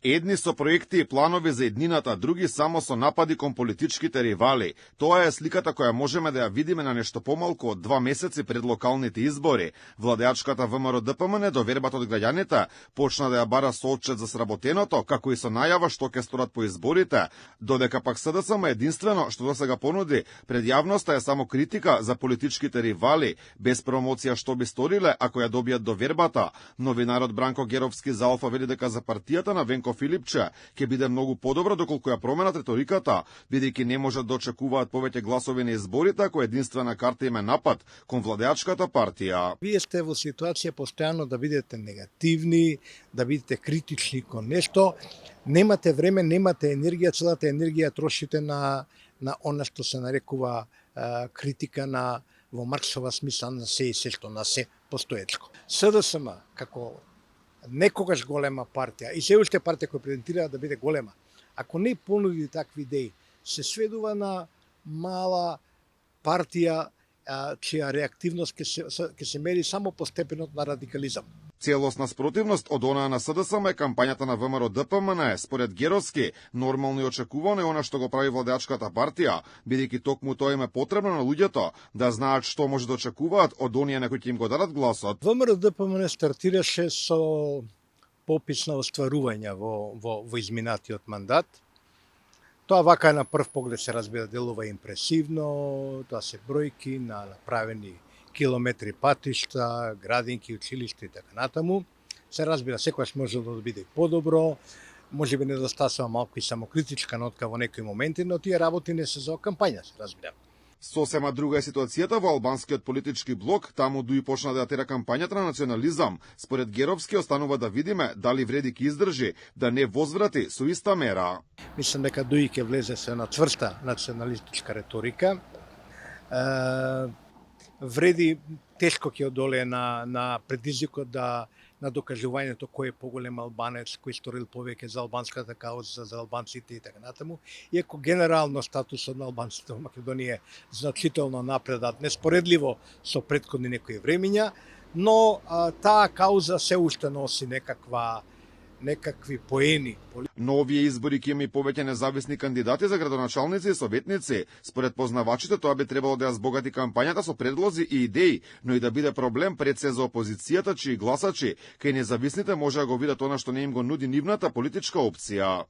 Едни со проекти и планови за еднината, други само со напади кон политичките ривали. Тоа е сликата која можеме да ја видиме на нешто помалку од 2 месеци пред локалните избори. Владеачката ВМРО ДПМН довербата од граѓаните почна да ја бара соочет за сработеното, како и со најава што ќе сторат по изборите, додека пак СДСМ единствено што досега понуди пред јавноста е само критика за политичките ривали, без промоција што би сториле ако ја добијат довербата. Новинарот Бранко Геровски за Алфа вели дека за партијата на Венко Филипче ќе биде многу подобро доколку ја променат реториката, бидејќи не можат да очекуваат повеќе гласови на изборите ако единствена карта им е напад кон владеачката партија. Вие сте во ситуација постојано да бидете негативни, да бидете критични кон нешто, немате време, немате енергија, целата енергија трошите на она што се нарекува критика на во Марксова смисла на се и се што на се постоечко. СДСМ како некогаш голема партија и се уште партија која презентира да биде голема, ако не понуди такви идеи, се сведува на мала партија чија реактивност ќе се мери само по степенот на радикализам. Целосна спротивност од онаа на СДСМ е кампањата на ВМРО ДПМН. Според Геровски, нормално и очекувано е она што го прави владеачката партија, бидејќи токму тоа им е потребно на луѓето да знаат што може да очекуваат од оние на кои ќе им го дадат гласот. ВМРО ДПМН стартираше со попис на остварувања во изминатиот мандат. Тоа вака на прв поглед се разбира делува импресивно, тоа се бројки на направени километри патишта, градинки, училишта и така натаму. Се разбира, секојаш може да биде подобро, може би недостасува малку и самокритичка нотка во некои моменти, но тие работи не се за кампања, се разбира. Сосема друга е ситуацијата во албанскиот политички блок, таму дуи почна да ја тера кампањата на национализам. Според Геровски останува да видиме дали вреди ќе издржи, да не возврати со иста мера. Мислам дека дуи ќе влезе со една цврста националистичка реторика. Вреди тешко ќе одолее на предизвикот на докажувањето кој е поголем албанец, кој сторил повеќе за албанската кауза, за албанците и така натаму. Иако генерално статусот на албанците во Македонија е значително напредат, неспоредливо со претходни некои времиња, но таа кауза се уште носи некакви поени. Но овие избори ќе има и повеќе независни кандидати за градоначалници и советници. Според познавачите тоа би требало да ја збогати кампањата со предлози и идеи, но и да биде проблем пред се за опозицијата, чии гласачи кај независните може да го видат она што не им го нуди нивната политичка опција.